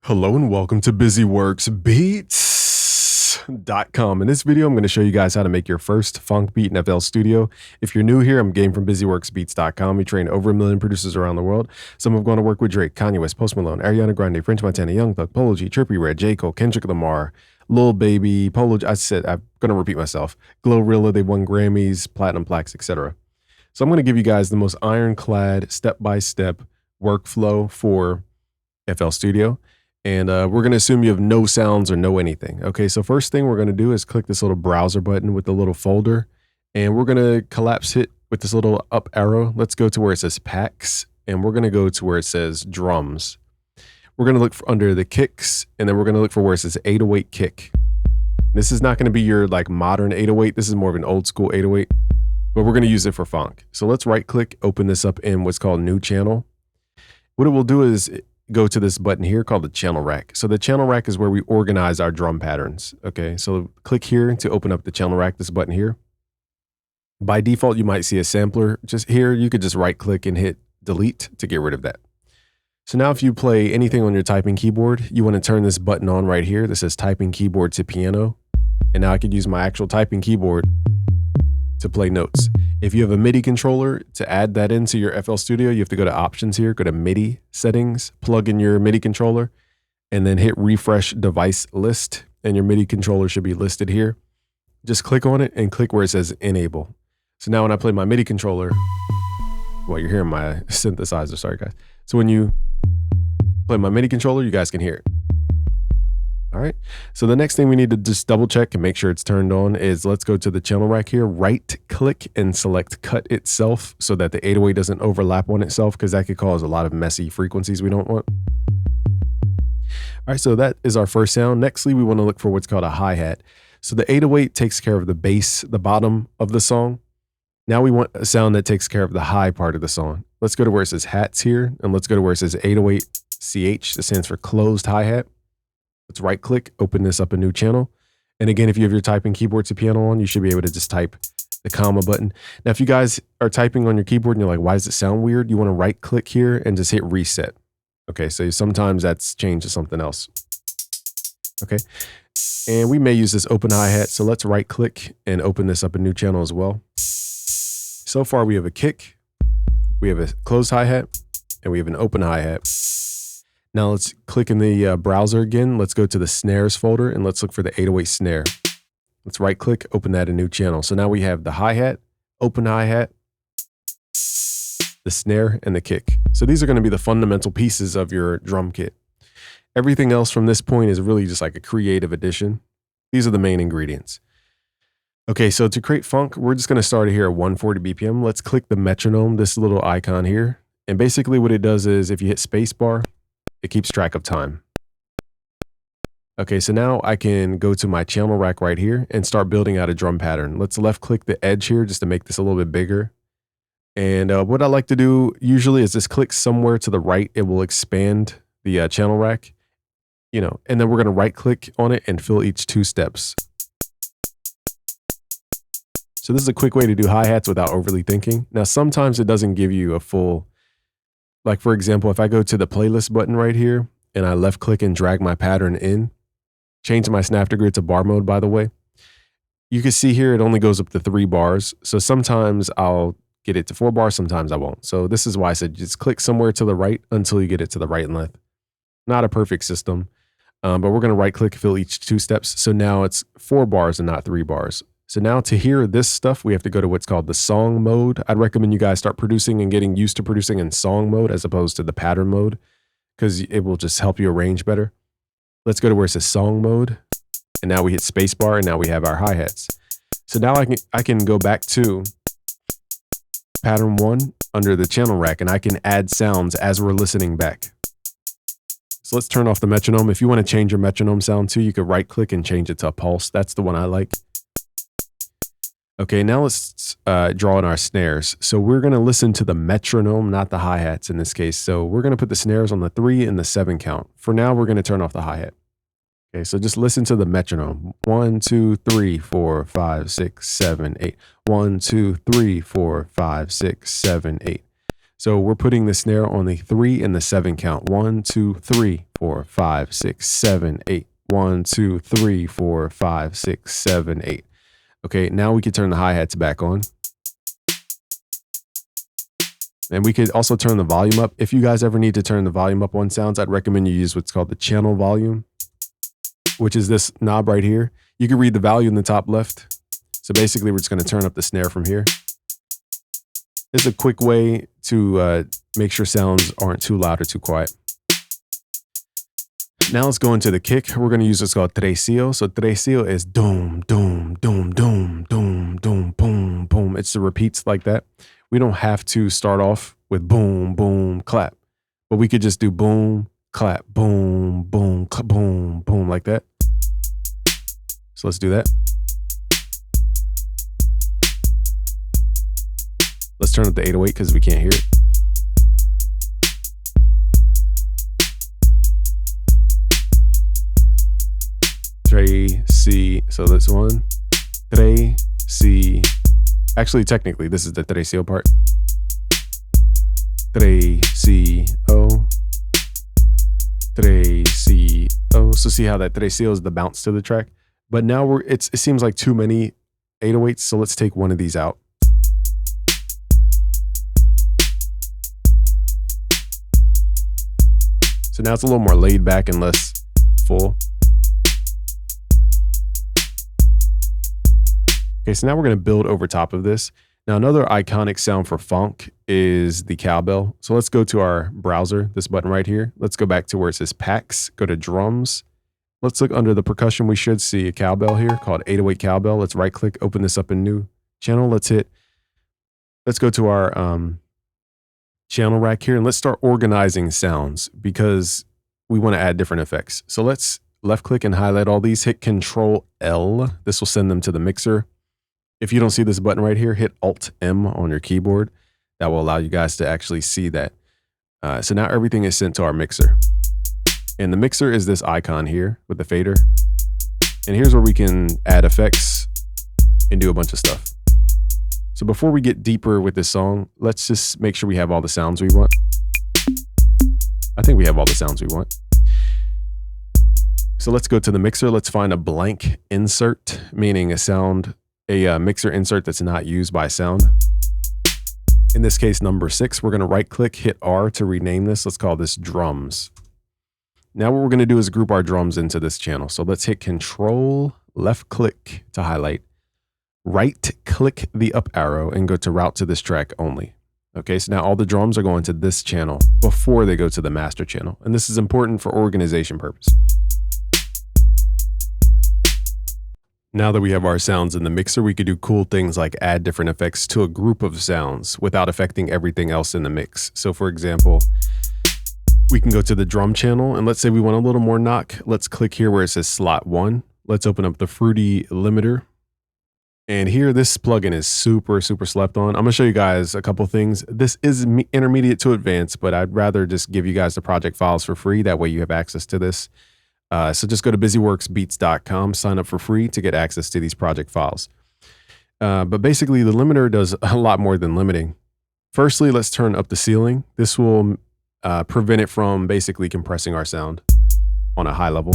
Hello and welcome to BusyWorksBeats.com. In this video, I'm going to show you guys how to make your first funk beat in FL Studio. If you're new here, I'm Game from BusyWorksBeats.com. We train over 1 million producers around the world. Some have gone to work with Drake, Kanye West, Post Malone, Ariana Grande, French Montana, Young Thug, Polo G, Trippie Redd, J. Cole, Kendrick Lamar, Lil Baby, Polo G. I'm going to repeat myself. Glorilla, they won Grammys, platinum plaques, etc. So I'm going to give you guys the most ironclad, step-by-step workflow for FL Studio. And we're going to assume you have no sounds or no anything. Okay, so first thing we're going to do is click this little browser button with the little folder. And we're going to collapse it with this little up arrow. Let's go to where it says packs. And we're going to go to where it says drums. We're going to look for under the kicks. And then we're going to look for where it says 808 kick. This is not going to be your like modern 808. This is more of an old school 808. But we're going to use it for funk. So let's right click, open this up in what's called new channel. What it will do is go to this button here called the channel rack. So the channel rack is where we organize our drum patterns. Okay, so click here to open up the channel rack, this button here. By default, you might see a sampler. Just here, you could just right click and hit delete to get rid of that. So now if you play anything on your typing keyboard, you want to turn this button on right here. This says typing keyboard to piano. And now I could use my actual typing keyboard to play notes. If you have a MIDI controller, to add that into your FL Studio, you have to go to options here, go to MIDI settings, plug in your MIDI controller, and then hit refresh device list. And your MIDI controller should be listed here. Just click on it and click where it says enable. So now when I play my MIDI controller, well, you're hearing my synthesizer, sorry guys. So when you play my MIDI controller, you guys can hear it. All right, so the next thing we need to just double check and make sure it's turned on is let's go to the channel rack here, right click and select cut itself so that the 808 doesn't overlap on itself because that could cause a lot of messy frequencies we don't want. All right, so that is our first sound. Nextly, we want to look for what's called a hi-hat. So the 808 takes care of the bass, the bottom of the song. Now we want a sound that takes care of the high part of the song. Let's go to where it says hats here, and let's go to where it says 808 CH. That stands for closed hi-hat. Let's right click, open this up a new channel. And again, if you have your typing keyboard to piano on, you should be able to just type the comma button. Now, if you guys are typing on your keyboard and you're like, why does it sound weird? You want to right click here and just hit reset. Okay, so sometimes that's changed to something else. Okay, and we may use this open hi-hat. So let's right click and open this up a new channel as well. So far, we have a kick, we have a closed hi-hat, and we have an open hi-hat. Now let's click in the browser again. Let's go to the snares folder and let's look for the 808 snare. Let's right click, open that a new channel. So now we have the hi-hat, open hi-hat, the snare, and the kick. So these are going to be the fundamental pieces of your drum kit. Everything else from this point is really just like a creative addition. These are the main ingredients. Okay, so to create funk, we're just going to start it here at 140 BPM. Let's click the metronome, this little icon here. And basically what it does is if you hit spacebar, it keeps track of time. Okay, so now I can go to my channel rack right here and start building out a drum pattern. Let's left click the edge here just to make this a little bit bigger. And what I like to do usually is just click somewhere to the right. It will expand the channel rack, you know, and then we're going to right click on it and fill each 2 steps. So this is a quick way to do hi-hats without overly thinking. Now, sometimes it doesn't give you a full, like for example, if I go to the playlist button right here and I left click and drag my pattern in, change my snap to grid to bar mode, by the way, you can see here it only goes up to 3 bars. So sometimes I'll get it to 4 bars, sometimes I won't. So this is why I said just click somewhere to the right until you get it to the right and left. Not a perfect system, but we're going to right click, fill each 2 steps. So now it's 4 bars and not 3 bars. So now to hear this stuff, we have to go to what's called the song mode. I'd recommend you guys start producing and getting used to producing in song mode as opposed to the pattern mode because it will just help you arrange better. Let's go to where it says song mode. And now we hit spacebar and now we have our hi-hats. So now I can go back to pattern 1 under the channel rack and I can add sounds as we're listening back. So let's turn off the metronome. If you want to change your metronome sound too, you could right click and change it to a pulse. That's the one I like. Okay, now let's draw in our snares. So we're going to listen to the metronome, not the hi-hats in this case. So we're going to put the snares on the 3 and the 7 count. For now, we're going to turn off the hi-hat. Okay, so just listen to the metronome. 1, 2, 3, 4, 5, 6, 7, 8. 1, 2, 3, 4, 5, 6, 7, 8. So we're putting the snare on the 3 and the 7 count. 1, 2, 3, 4, 5, 6, 7, 8. 1, 2, 3, 4, 5, 6, 7, 8. Okay, now we can turn the hi-hats back on. And we could also turn the volume up. If you guys ever need to turn the volume up on sounds, I'd recommend you use what's called the channel volume, which is this knob right here. You can read the value in the top left. So basically, we're just going to turn up the snare from here. It's a quick way to make sure sounds aren't too loud or too quiet. Now let's go into the kick. We're going to use what's called tresillo. So tresillo is doom, doom, doom, doom, doom, doom, boom, boom. It's the repeats like that. We don't have to start off with boom, boom, clap, but we could just do boom, clap, boom, boom, clap, boom, boom, like that. So let's do that. Let's turn up the 808 because we can't hear it. Tre, si, so this one. Tre, si. Actually, technically, this is the tresillo part. Tre, si, o. Tre, si, o. So see how that tresillo is the bounce to the track. But now it seems like too many 808s, so let's take one of these out. So now it's a little more laid back and less full. Okay, so now we're going to build over top of this. Now, another iconic sound for PHONK is the cowbell. So let's go to our browser, this button right here. Let's go back to where it says packs, go to drums. Let's look under the percussion. We should see a cowbell here called 808 cowbell. Let's right click, open this up in new channel. Let's go to our channel rack here and let's start organizing sounds because we want to add different effects. So let's left click and highlight all these, hit Control L. This will send them to the mixer. If you don't see this button right here, hit Alt M on your keyboard. That will allow you guys to actually see that. So now everything is sent to our mixer. And the mixer is this icon here with the fader. And here's where we can add effects and do a bunch of stuff. So before we get deeper with this song, let's just make sure we have all the sounds we want. I think we have all the sounds we want. So let's go to the mixer. Let's find a blank insert, meaning a mixer insert that's not used by sound. In this case, number 6, we're going to right click, hit R to rename this. Let's call this drums. Now what we're going to do is group our drums into this channel. So let's hit Control, left click to highlight, right click the up arrow and go to route to this track only. Okay, so now all the drums are going to this channel before they go to the master channel. And this is important for organization purposes. Now that we have our sounds in the mixer, we could do cool things like add different effects to a group of sounds without affecting everything else in the mix. So for example, we can go to the drum channel and let's say we want a little more knock. Let's click here where it says slot 1. Let's open up the Fruity limiter. And here, this plugin is super slept on. I'm gonna show you guys a couple things. This is intermediate to advanced, but I'd rather just give you guys the project files for free. That way you have access to this. So just go to busyworksbeats.com, sign up for free to get access to these project files. But basically the limiter does a lot more than limiting. Firstly, let's turn up the ceiling. This will prevent it from basically compressing our sound on a high level.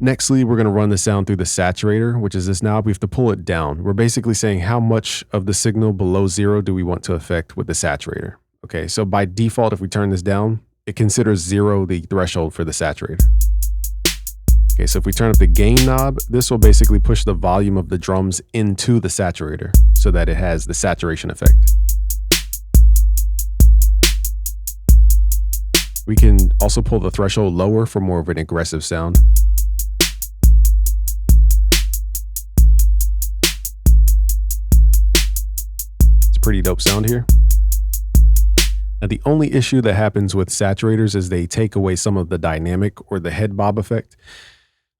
Nextly, we're going to run the sound through the saturator, which is this knob. We have to pull it down. We're basically saying how much of the signal below 0 do we want to affect with the saturator. Okay, so by default, if we turn this down, it considers 0 the threshold for the saturator. Okay, so if we turn up the gain knob, this will basically push the volume of the drums into the saturator so that it has the saturation effect. We can also pull the threshold lower for more of an aggressive sound. It's a pretty dope sound here. Now, the only issue that happens with saturators is they take away some of the dynamic or the head bob effect.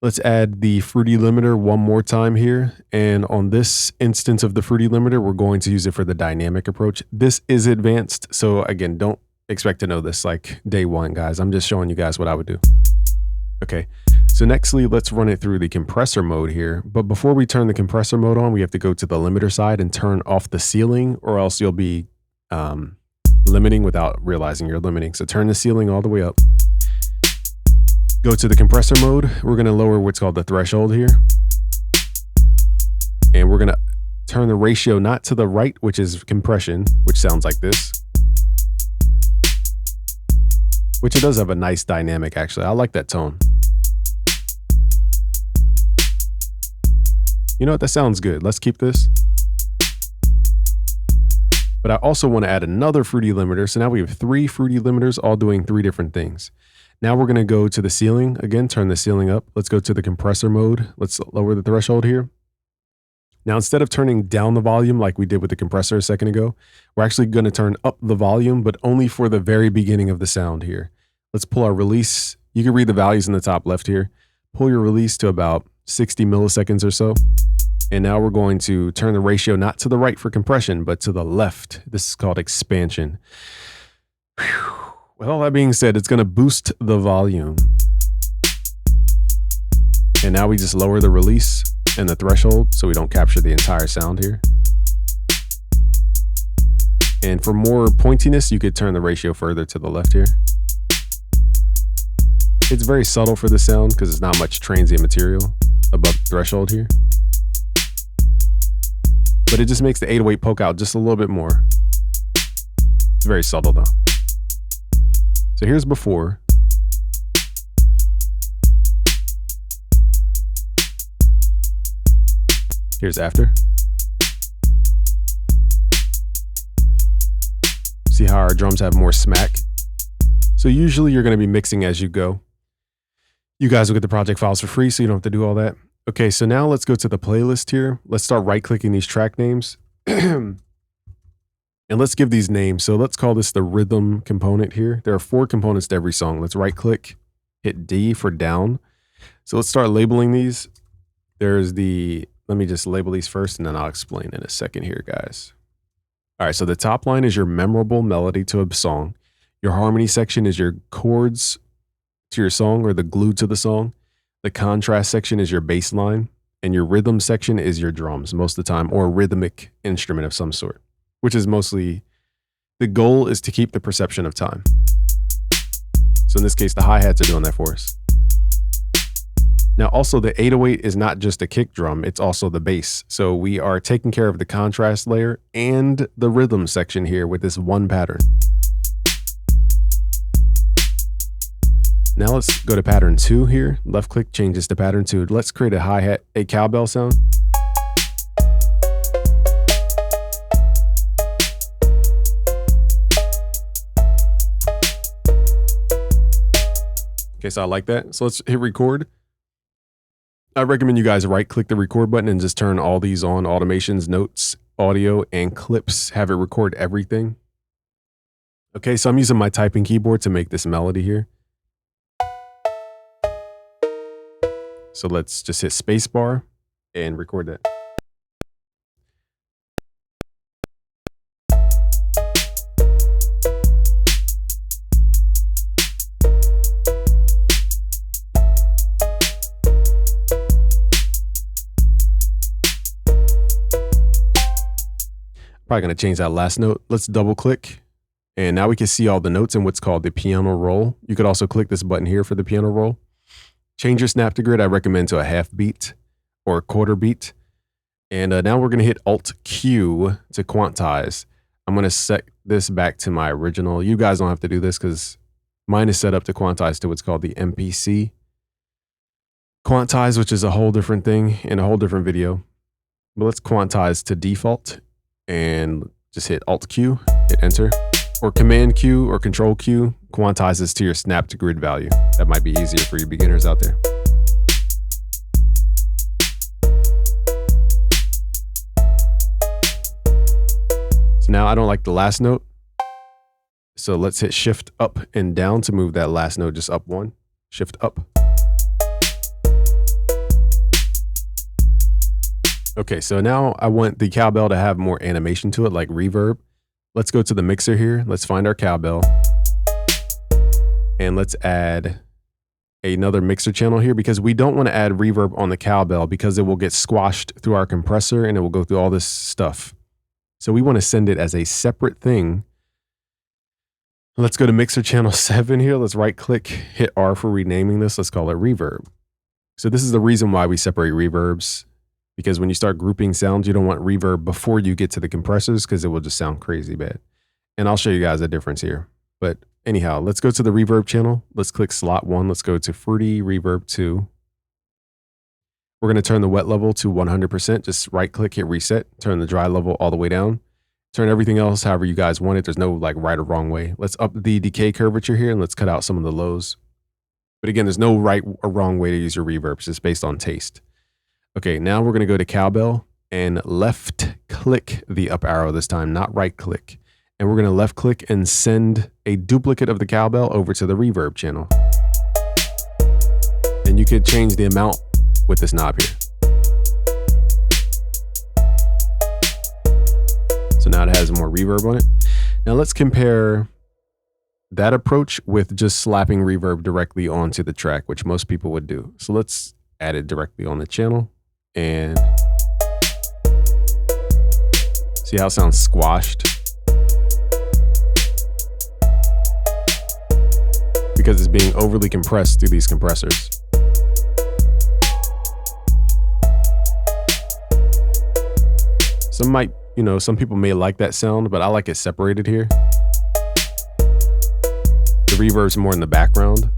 Let's add the Fruity limiter one more time here. And on this instance of the Fruity limiter, we're going to use it for the dynamic approach. This is advanced. So again, don't expect to know this like day one, guys. I'm just showing you guys what I would do. Okay, so nextly, let's run it through the compressor mode here. But before we turn the compressor mode on, we have to go to the limiter side and turn off the ceiling, or else you'll be limiting without realizing you're limiting. So turn the ceiling all the way up. Go to the compressor mode. We're going to lower what's called the threshold here. And we're going to turn the ratio not to the right, which is compression, which sounds like this. Which it does have a nice dynamic, actually. I like that tone. You know what? That sounds good. Let's keep this. But I also want to add another fruity limiter. So now we have 3 fruity limiters all doing 3 different things. Now we're going to go to the ceiling. Again, turn the ceiling up. Let's go to the compressor mode. Let's lower the threshold here. Now, instead of turning down the volume like we did with the compressor a second ago, we're actually going to turn up the volume, but only for the very beginning of the sound here. Let's pull our release. You can read the values in the top left here. Pull your release to about 60 milliseconds or so. And now we're going to turn the ratio not to the right for compression, but to the left. This is called expansion. Whew. With all that being said, it's going to boost the volume. And now we just lower the release and the threshold so we don't capture the entire sound here. And for more pointiness, you could turn the ratio further to the left here. It's very subtle for the sound because it's not much transient material above the threshold here. But it just makes the 808 poke out just a little bit more. It's very subtle though. So here's before. Here's after. See how our drums have more smack? So usually you're going to be mixing as you go. You guys will get the project files for free, so you don't have to do all that. Okay, so now let's go to the playlist here. Let's start right-clicking these track names. And let's give these names. So let's call this the rhythm component here. There are 4 components to every song. Let's right-click, hit D for down. So let's start labeling these. There's the, let me just label these first and then I'll explain in a second here, guys. All right, so the top line is your memorable melody to a song. Your harmony section is your chords to your song or the glue to the song. The contrast section is your bass line, and your rhythm section is your drums most of the time, or a rhythmic instrument of some sort, which is mostly, the goal is to keep the perception of time. So in this case, the hi-hats are doing that for us. Now also the 808 is not just a kick drum, it's also the bass. So we are taking care of the contrast layer and the rhythm section here with this one pattern. Now let's go to pattern 2 here. Left click changes to pattern 2. Let's create a hi-hat, a cowbell sound. Okay, so I like that. So let's hit record. I recommend you guys right click the record button and just turn all these on: automations, notes, audio, and clips. Have it record everything. Okay, so I'm using my typing keyboard to make this melody here. So let's just hit spacebar and record that. Probably going to change that last note. Let's double click. And now we can see all the notes in what's called the piano roll. You could also click this button here for the piano roll. Change your snap to grid. I recommend to a half beat or a quarter beat. And now we're going to hit Alt Q to quantize. I'm going to set this back to my original. You guys don't have to do this because mine is set up to quantize to what's called the MPC quantize, which is a whole different thing in a whole different video. But let's quantize to default and just hit Alt Q, hit enter, or Command Q or Control Q quantizes to your snap to grid value. That might be easier for you beginners out there. So now I don't like the last note. So let's hit Shift up and down to move that last note just up one. Shift up. Okay, so now I want the cowbell to have more animation to it, like reverb. Let's go to the mixer here. Let's find our cowbell. And let's add another mixer channel here because we don't want to add reverb on the cowbell because it will get squashed through our compressor and it will go through all this stuff. So we want to send it as a separate thing Let's go to mixer channel 7 here. Let's right click, hit R for renaming this. Let's call it reverb. So this is the reason why we separate reverbs, because when you start grouping sounds, you don't want reverb before you get to the compressors because it will just sound crazy bad. And I'll show you guys a difference here. But anyhow, let's go to the reverb channel. Let's click slot 1. Let's go to Fruity Reverb 2. We're going to turn the wet level to 100%. Just right click, hit reset, turn the dry level all the way down. Turn everything else however you guys want it. There's no like right or wrong way. Let's up the decay curvature here and let's cut out some of the lows. But again, there's no right or wrong way to use your reverb. It's just based on taste. Okay, now we're going to go to cowbell and left click the up arrow this time, not right click. And we're going to left click and send a duplicate of the cowbell over to the reverb channel. And you could change the amount with this knob here. So now it has more reverb on it. Now let's compare that approach with just slapping reverb directly onto the track, which most people would do. So let's add it directly on the channel and see how it sounds squashed. Because it's being overly compressed through these compressors. Some people may like that sound, but I like it separated here. The reverb's more in the background.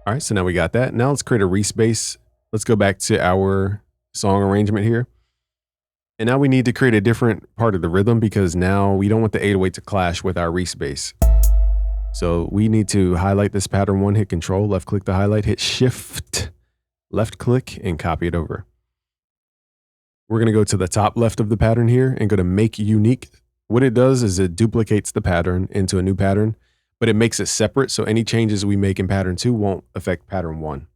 All right, so now we got that. Now let's create a respace. Let's go back to our song arrangement here. And now we need to create a different part of the rhythm because now we don't want the 808 to clash with our respace. So we need to highlight this pattern 1, hit control, left click the highlight, hit shift, left click and copy it over. We're going to go to the top left of the pattern here and go to make unique. What it does is it duplicates the pattern into a new pattern, but it makes it separate. So any changes we make in pattern 2 won't affect pattern 1.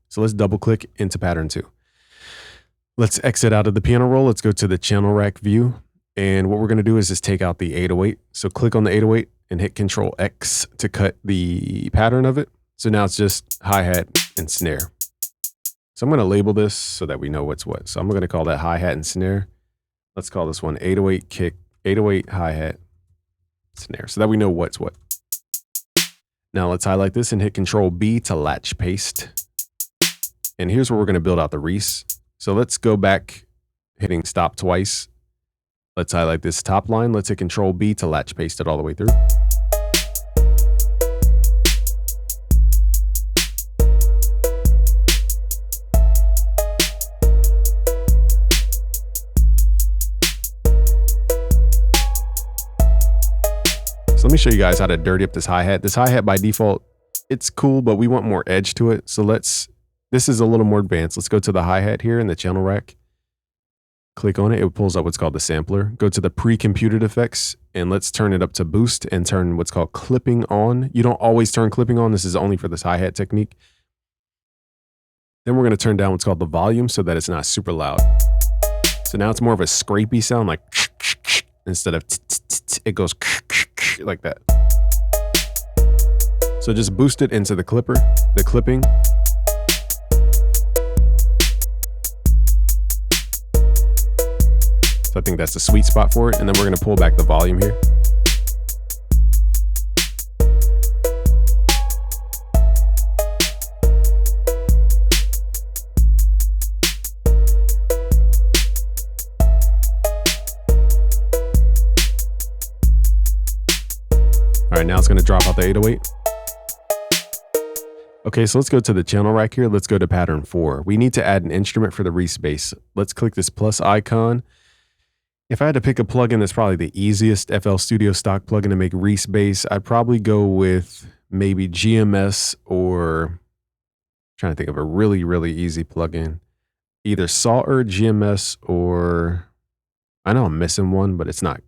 So let's double click into pattern 2. Let's exit out of the piano roll. Let's go to the channel rack view. And what we're going to do is just take out the 808. So click on the 808 and hit Control X to cut the pattern of it. So now it's just hi-hat and snare. So I'm going to label this so that we know what's what. So I'm going to call that hi-hat and snare. Let's call this one 808 kick, 808 hi-hat, snare, so that we know what's what. Now let's highlight this and hit Control B to latch paste. And here's where we're going to build out the Reese. So let's go back, hitting stop twice. Let's highlight this top line. Let's hit Control B to latch paste it all the way through. So let me show you guys how to dirty up this hi-hat. This hi-hat by default, it's cool, but we want more edge to it. So this is a little more advanced. Let's go to the hi-hat here in the channel rack. Click on it. It pulls up what's called the sampler. Go to the pre-computed effects and let's turn it up to boost and turn what's called clipping on. You don't always turn clipping on. This is only for this hi-hat technique. Then we're going to turn down what's called the volume so that it's not super loud. So now it's more of a scrapey sound, like instead of it goes like that. So just boost it into the clipping. So I think that's the sweet spot for it. And then we're going to pull back the volume here. All right, now it's going to drop out the 808. Okay, so let's go to the channel rack here. Let's go to pattern 4. We need to add an instrument for the respace. Let's click this plus icon. If I had to pick a plugin that's probably the easiest FL Studio stock plugin to make respace, I'd probably go with maybe GMS, or I'm trying to think of a really, really easy plugin. Either Saw or GMS, or I know I'm missing one, but it's not.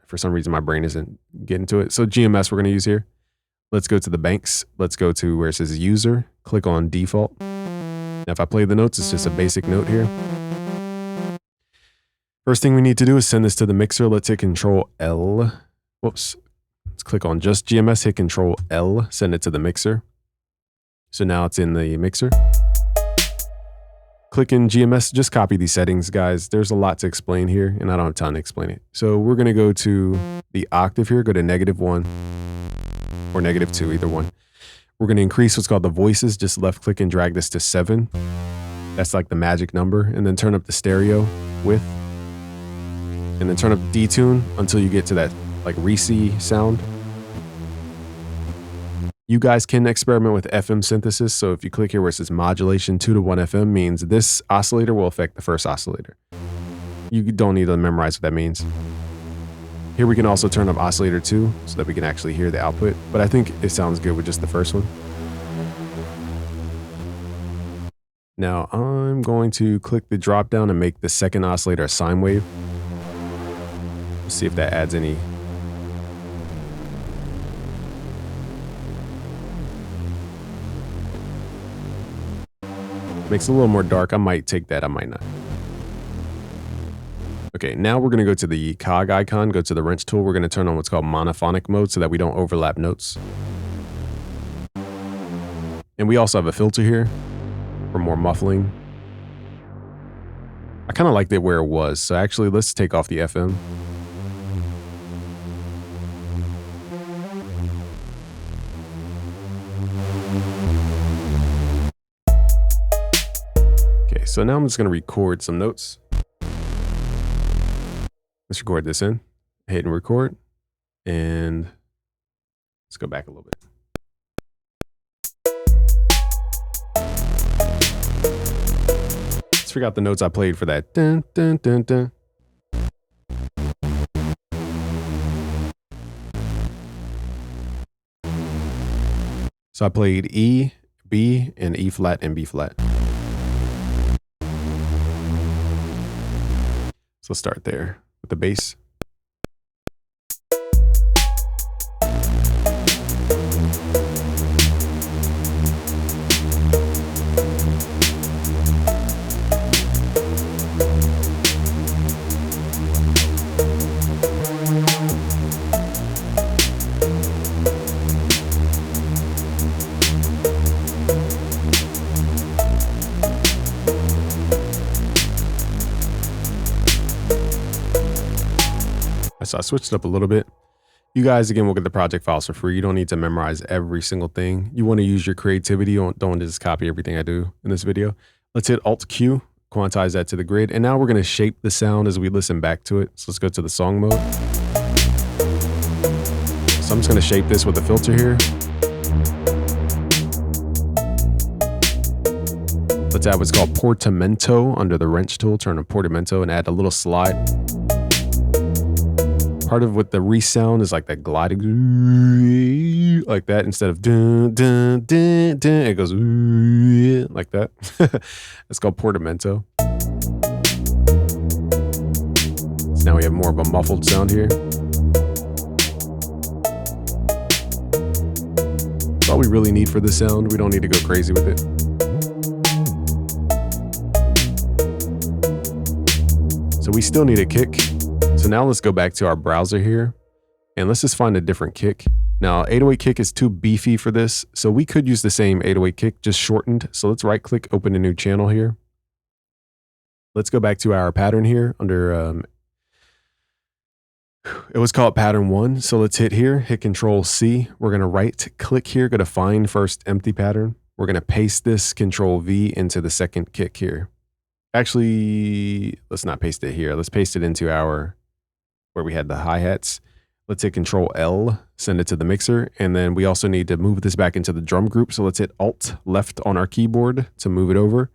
For some reason, my brain isn't getting to it. So GMS we're going to use here. Let's go to the banks. Let's go to where it says user. Click on default. Now, if I play the notes, it's just a basic note here. First thing we need to do is send this to the mixer. Let's hit Control L. Whoops. Let's click on just GMS, hit Control L, send it to the mixer. So now it's in the mixer. Click in GMS, just copy these settings, guys. There's a lot to explain here, and I don't have time to explain it. So we're gonna go to the octave here, go to -1 or -2, either one. We're gonna increase what's called the voices, just left click and drag this to 7. That's like the magic number, and then turn up the stereo width, and then turn up detune until you get to that like Reese sound. You guys can experiment with FM synthesis. So if you click here where it says modulation 2 to 1 FM means this oscillator will affect the first oscillator. You don't need to memorize what that means. Here we can also turn up oscillator 2 so that we can actually hear the output, but I think it sounds good with just the first one. Now I'm going to click the drop down and make the second oscillator a sine wave. Let's see if that adds any. Makes it a little more dark. I might take that, I might not. Okay, now we're gonna go to the cog icon, go to the wrench tool. We're gonna turn on what's called monophonic mode so that we don't overlap notes. And we also have a filter here for more muffling. I kind of liked it where it was. So actually, let's take off the FM. Okay, so now I'm just going to record some notes. Let's record this in. Hit and record. And let's go back a little bit. Let's figure out the notes I played for that. Dun, dun, dun, dun. So I played E, B, and E flat and B flat. So let's start there with the bass. So I switched it up a little bit. You guys, again, will get the project files for free. You don't need to memorize every single thing. You want to use your creativity. Don't just copy everything I do in this video. Let's hit Alt-Q, quantize that to the grid. And now we're going to shape the sound as we listen back to it. So let's go to the song mode. So I'm just going to shape this with a filter here. Let's add what's called portamento under the wrench tool. Turn on portamento and add a little slide. Part of what the resound is like that gliding, like that, instead of dun, dun, dun, dun, it goes like that. It's called portamento. So now we have more of a muffled sound here. That's all we really need for this sound. We don't need to go crazy with it. So we still need a kick. So now let's go back to our browser here and let's just find a different kick. Now 808 kick is too beefy for this. So we could use the same 808 kick, just shortened. So let's right click, open a new channel here. Let's go back to our pattern here under, it was called pattern 1. So let's hit here, hit Control C. We're going to right click here, go to find first empty pattern. We're going to paste this Control V into the second kick here. Actually, let's not paste it here. Let's paste it into our, where we had the hi-hats. Let's hit Control L, send it to the mixer. And then we also need to move this back into the drum group. So let's hit Alt left on our keyboard to move it over,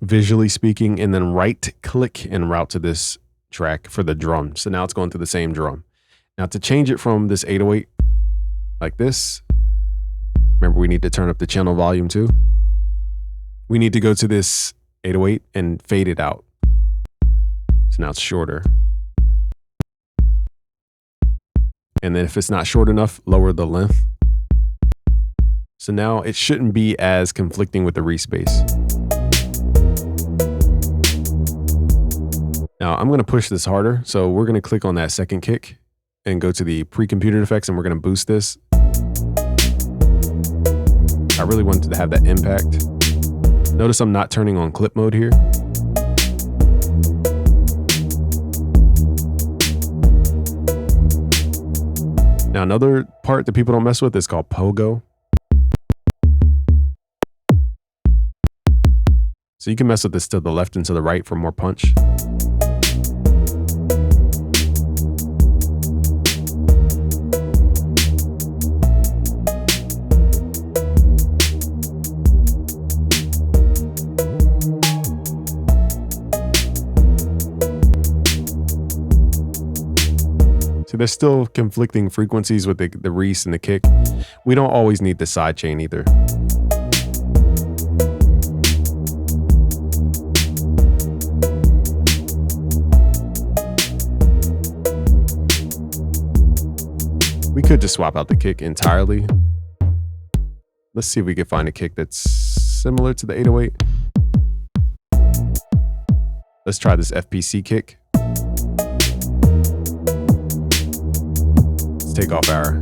visually speaking, and then right click and route to this track for the drum. So now it's going through the same drum. Now to change it from this 808 like this, remember we need to turn up the channel volume too. We need to go to this 808 and fade it out. So now it's shorter. And then if it's not short enough, lower the length. So now it shouldn't be as conflicting with the respace. Now I'm going to push this harder. So we're going to click on that second kick and go to the pre-computed effects and we're going to boost this. I really wanted to have that impact. Notice I'm not turning on clip mode here. Now another part that people don't mess with is called pogo. So you can mess with this to the left and to the right for more punch. So there's still conflicting frequencies with the Reese and the kick. We don't always need the sidechain either. We could just swap out the kick entirely. Let's see if we can find a kick that's similar to the 808. Let's try this FPC kick. Let's take off our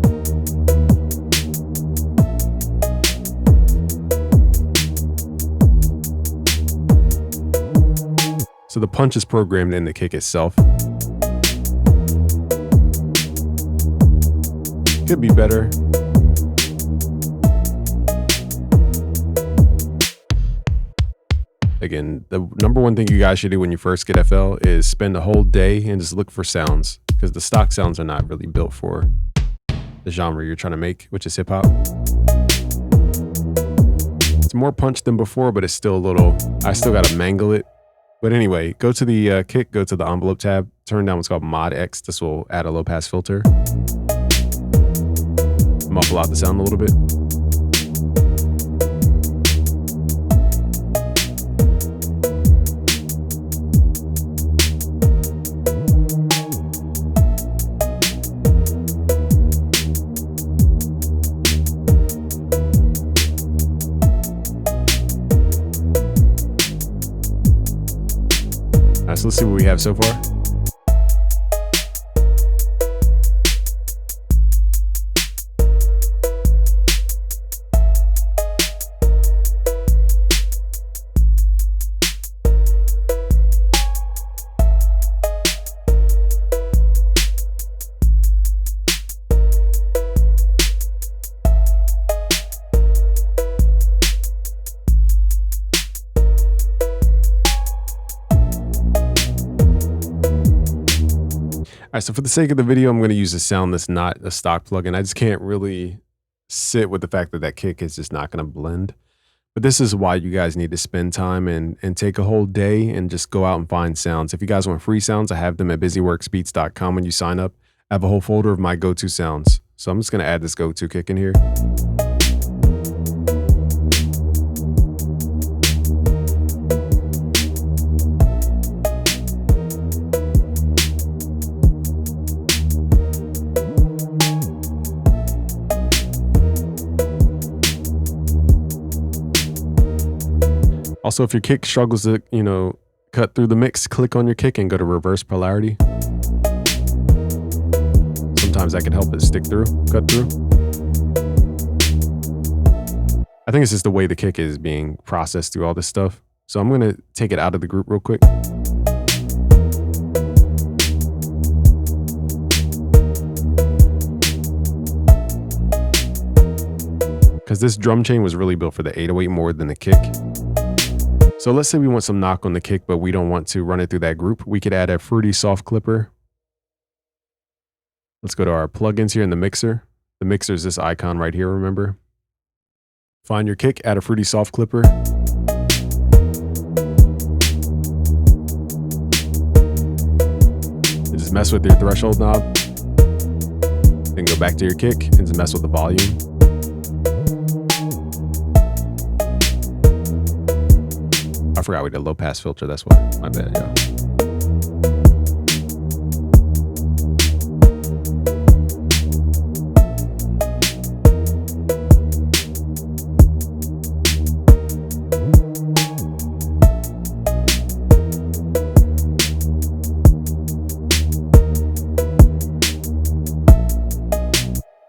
so the punch is programmed in the kick itself. Could be better. Again, the number one thing you guys should do when you first get FL is spend a whole day and just look for sounds, because the stock sounds are not really built for the genre you're trying to make, which is hip hop. It's more punch than before, but it's still a little, I still got to mangle it. But anyway, go to the kick, go to the envelope tab, turn down what's called Mod X. This will add a low pass filter. Muffle out the sound a little bit. All right, so let's see what we have so far. All right, so for the sake of the video, I'm going to use a sound that's not a stock plugin. I just can't really sit with the fact that that kick is just not going to blend. But this is why you guys need to spend time and take a whole day and just go out and find sounds. If you guys want free sounds, I have them at busyworksbeats.com. When you sign up, I have a whole folder of my go-to sounds. So I'm just going to add this go-to kick in here. Also, if your kick struggles to, cut through the mix, click on your kick and go to reverse polarity. Sometimes that can help it stick through, cut through. I think it's just the way the kick is being processed through all this stuff. So I'm going to take it out of the group real quick. Because this drum chain was really built for the 808 more than the kick. So let's say we want some knock on the kick, but we don't want to run it through that group. We could add a fruity soft clipper. Let's go to our plugins here in the mixer. The mixer is this icon right here, remember? Find your kick, add a fruity soft clipper. And just mess with your threshold knob. Then go back to your kick and just mess with the volume. I forgot we did low pass filter, that's why. My bad, yeah.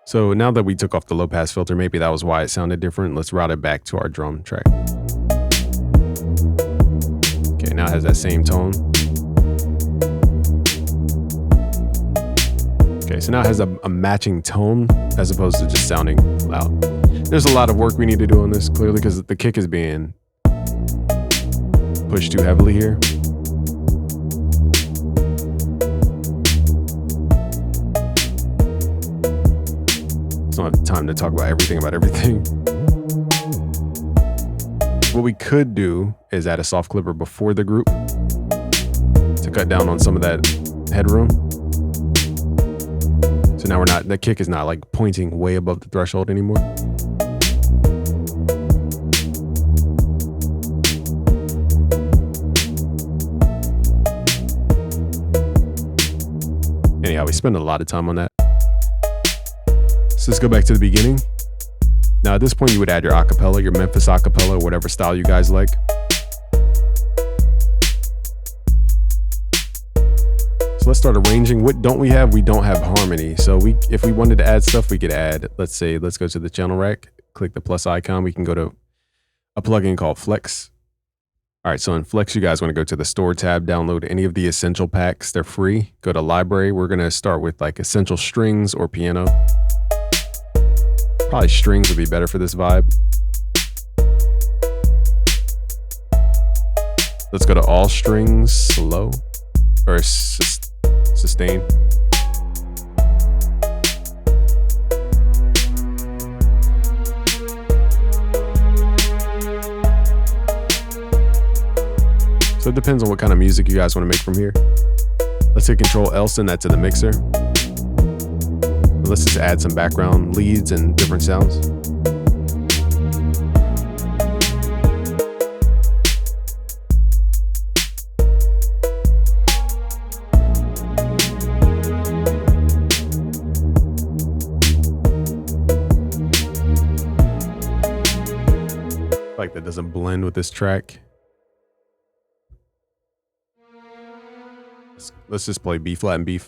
So now that we took off the low pass filter, maybe that was why it sounded different. Let's route it back to our drum track. Okay, now it has that same tone. Okay, so now it has a matching tone as opposed to just sounding loud. There's a lot of work we need to do on this, clearly, because the kick is being pushed too heavily here. Don't have time to talk about everything. What we could do is add a soft clipper before the group to cut down on some of that headroom. So now the kick is not like pointing way above the threshold anymore. Anyhow, we spend a lot of time on that. So let's go back to the beginning. Now at this point you would add your acapella, your Memphis acapella, whatever style you guys like. So let's start arranging. What don't we have? We don't have harmony. So if we wanted to add stuff, we could add, let's go to the channel rack, click the plus icon. We can go to a plugin called Flex. All right, so in Flex, you guys want to go to the store tab, download any of the essential packs. They're free. Go to library. We're going to start with like essential strings or piano. Probably strings would be better for this vibe. Let's go to all strings, slow, or sustain. So it depends on what kind of music you guys want to make from here. Let's hit Control L, send that to the mixer. Let's just add some background leads and different sounds. Like that doesn't blend with this track. Let's just play B flat and B.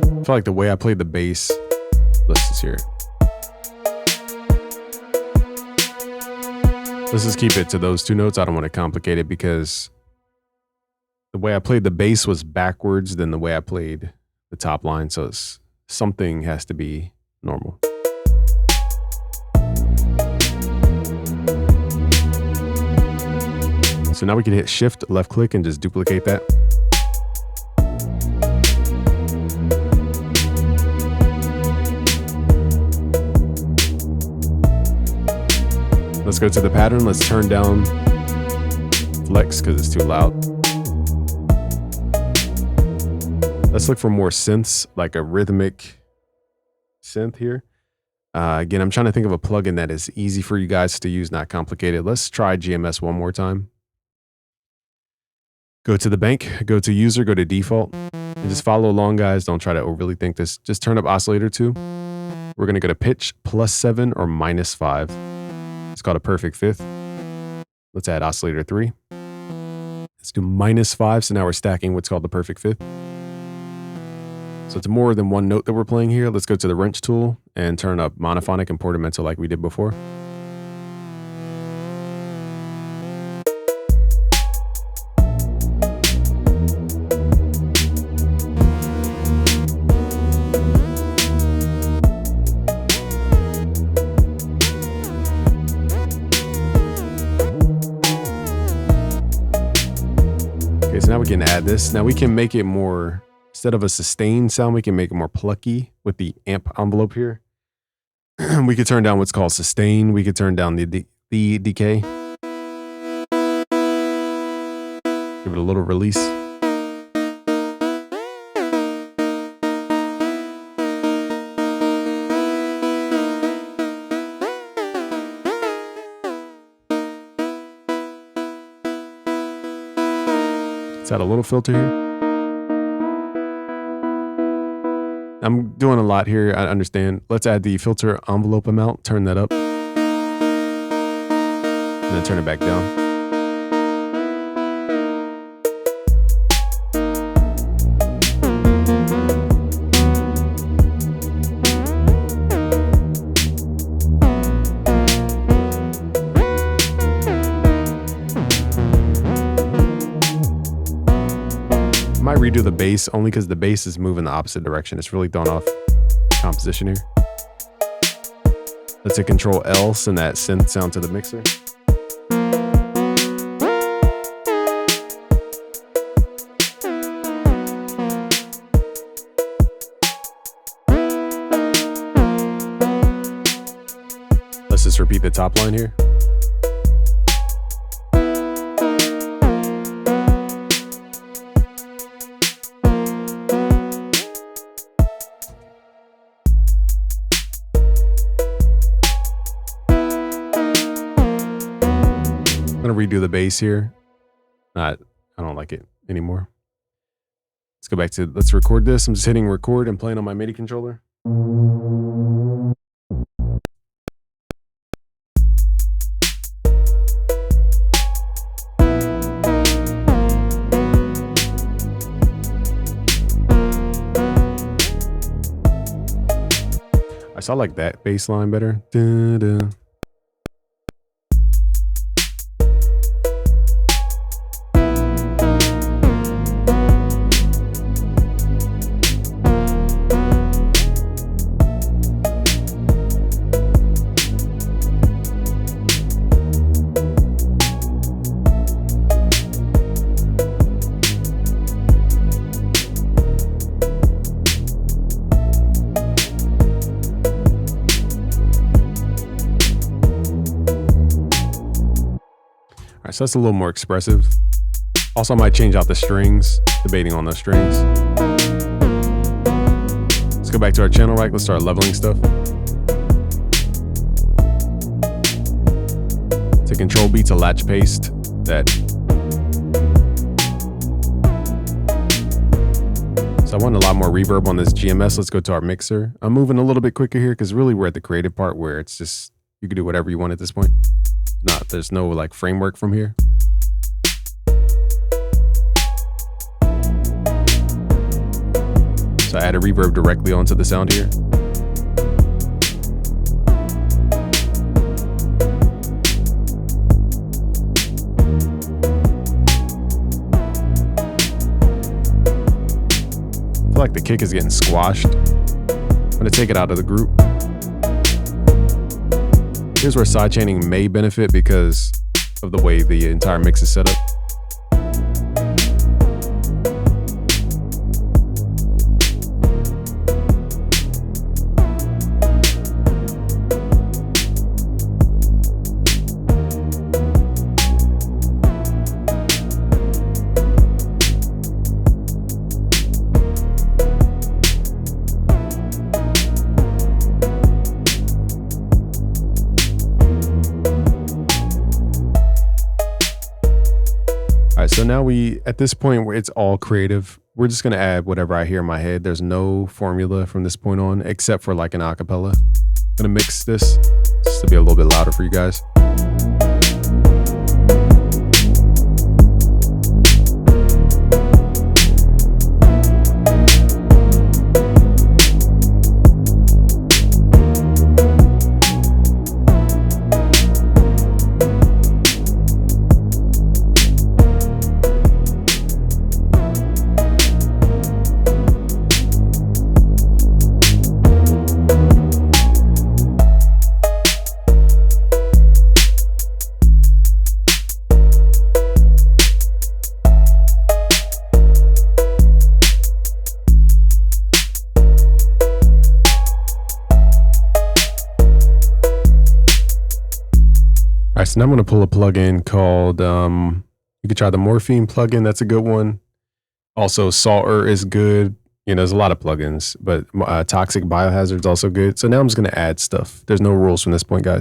I feel like the way I played the bass, let's just hear it. Let's just keep it to those two notes. I don't want to complicate it because the way I played the bass was backwards than the way I played the top line. So something has to be normal. So now we can hit Shift, left click, and just duplicate that. Let's go to the pattern. Let's turn down flex because it's too loud. Let's look for more synths, like a rhythmic synth here. Again, I'm trying to think of a plugin that is easy for you guys to use, not complicated. Let's try GMS one more time. Go to the bank, go to user, go to default, and just follow along, guys. Don't try to overly think this. Just turn up oscillator 2. We're gonna go to pitch +7 or -5. It's called a perfect fifth. Let's add oscillator 3. Let's do -5. So now we're stacking what's called the perfect fifth. So it's more than one note that we're playing here. Let's go to the wrench tool and turn up monophonic and portamento like we did before. Okay, so now we can add this. Now we can make it more, instead of a sustained sound, we can make it more plucky with the amp envelope here. We could turn down what's called sustain. We could turn down the decay. Give it a little release. Let's add a little filter here. I'm doing a lot here. I understand. Let's add the filter envelope amount, turn that up, and then turn it back down. Might redo the bass only because the bass is moving the opposite direction. It's really throwing off composition here. Let's hit Control L, send that synth sound to the mixer. Let's just repeat the top line here. I'm gonna redo the bass here. I don't like it anymore. Let's go back to, let's record this. I'm just hitting record and playing on my MIDI controller. I saw like that bass line better. Dun, dun. All right, so that's a little more expressive. Also, I might change out the strings, debating on those strings. Let's go back to our channel rack. Let's start leveling stuff. To Control B to latch paste that. So I want a lot more reverb on this GMS. Let's go to our mixer. I'm moving a little bit quicker here because really we're at the creative part where it's just, you can do whatever you want at this point. There's no like framework from here. So I add a reverb directly onto the sound here. I feel like the kick is getting squashed. I'm gonna take it out of the group. Here's where sidechaining may benefit because of the way the entire mix is set up. So now at this point where it's all creative, we're just gonna add whatever I hear in my head. There's no formula from this point on, except for like an acapella. I'm gonna mix this just to be a little bit louder for you guys. All right, so now I'm going to pull a plugin called, you could try the Morphine plugin. That's a good one. Also, Salter is good. You know, there's a lot of plugins, but Toxic Biohazard's also good. So now I'm just going to add stuff. There's no rules from this point, guys.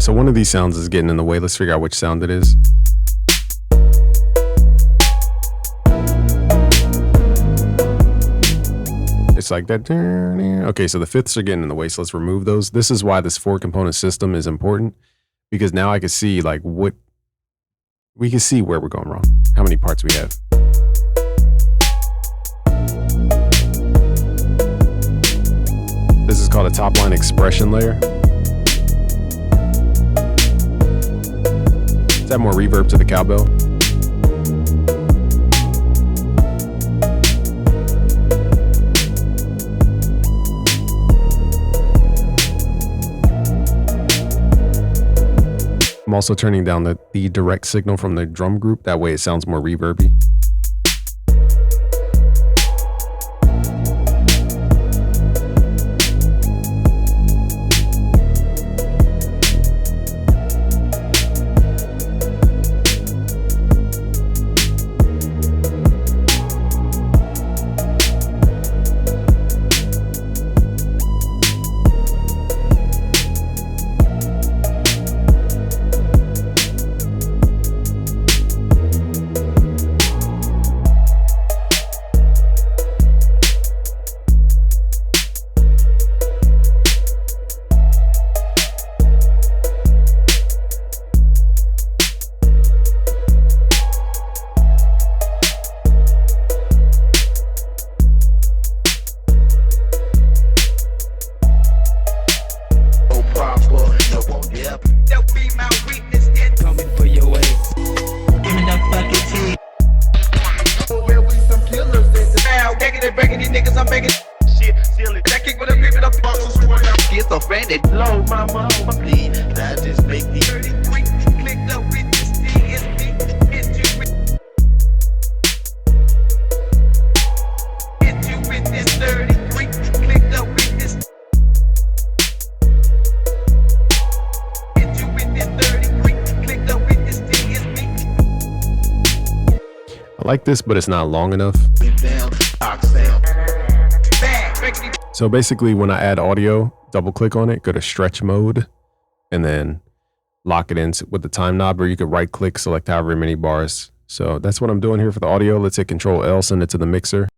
right, so one of these sounds is getting in the way. Let's figure out which sound it is. It's like that. Okay, so the fifths are getting in the way, so let's remove those. This is why this 4-component system is important, because now I can see like what we can see where we're going wrong, how many parts we have. This is called a top line expression layer. Let's add more reverb to the cowbell. I'm also turning down the direct signal from the drum group. That way it sounds more reverby. I like this, but it's not long enough. So basically when I add audio, double click on it, go to stretch mode, and then lock it in with the time knob, or you could right click, select however many bars. So that's what I'm doing here for the audio. Let's hit Control L, send it to the mixer.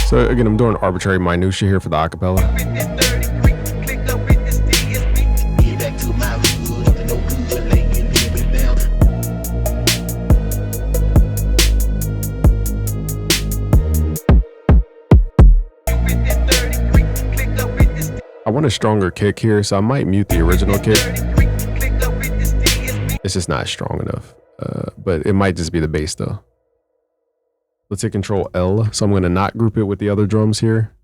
So again, I'm doing arbitrary minutia here for the acapella. I want a stronger kick here, so I might mute the original kick. It's just not strong enough, but it might just be the bass though. Let's hit Control L. So I'm going to not group it with the other drums here.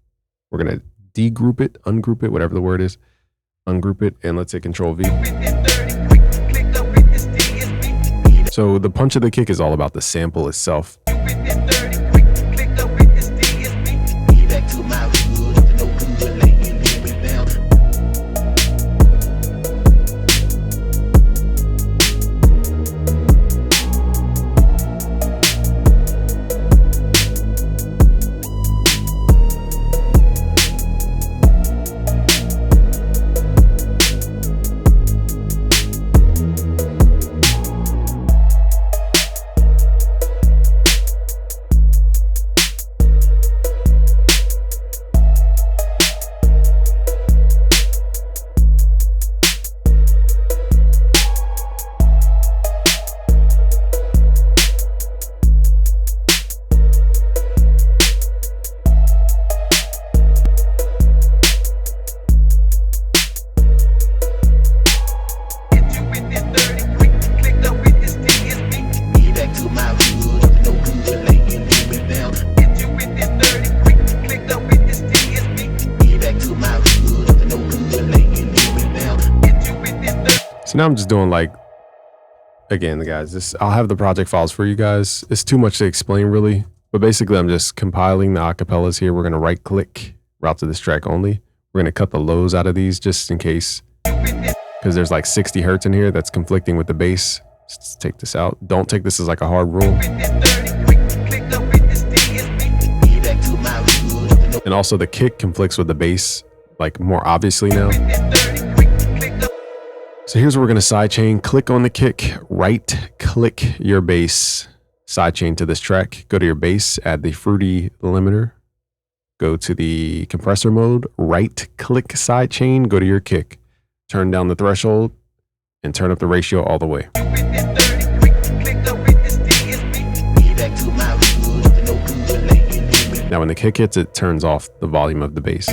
We're going to degroup it, ungroup it, whatever the word is. Ungroup it, and let's hit Control V. So the punch of the kick is all about the sample itself. For now, I'm just doing like, again, guys, I'll have the project files for you guys. It's too much to explain really, but basically I'm just compiling the acapellas here. We're going to right click, route to this track only. We're going to cut the lows out of these just in case, because there's like 60 hertz in here that's conflicting with the bass. Let's take this out. Don't take this as like a hard rule. And also the kick conflicts with the bass like more obviously now. So here's where we're going to sidechain. Click on the kick, right click your bass, sidechain to this track. Go to your bass, add the fruity limiter. Go to the compressor mode, right click sidechain, go to your kick. Turn down the threshold and turn up the ratio all the way. Now when the kick hits, it turns off the volume of the bass.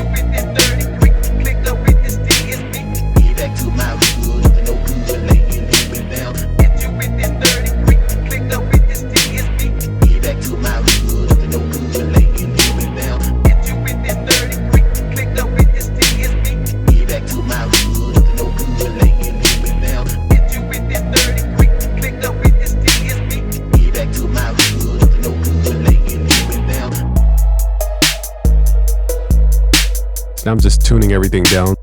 Now I'm just tuning everything down,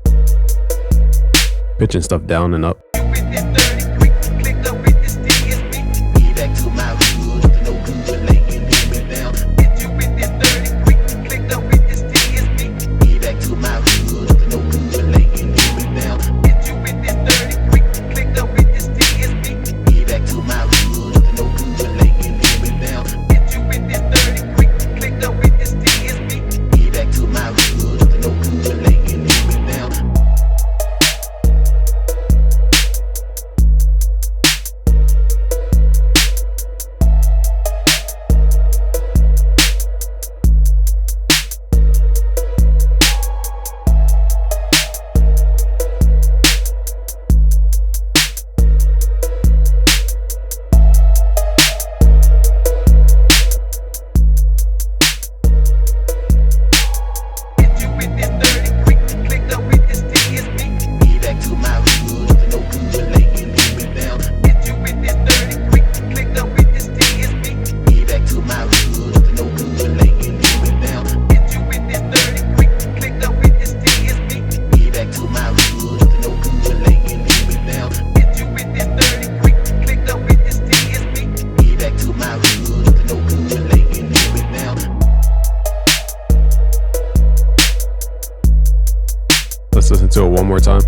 pitching stuff down and up. Let's listen to it one more time.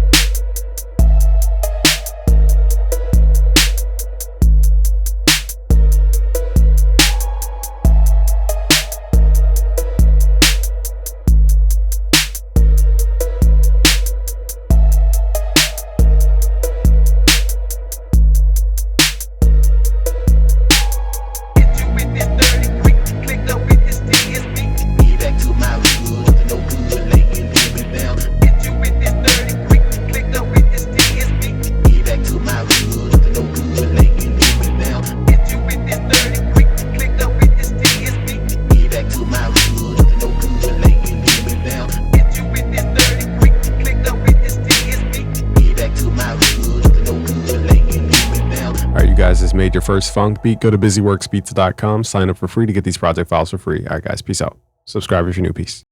Guys, this made your first funk beat. Go to busyworksbeats.com, sign up for free to get these project files for free. All right, guys, peace out. Subscribe if you're new. Peace.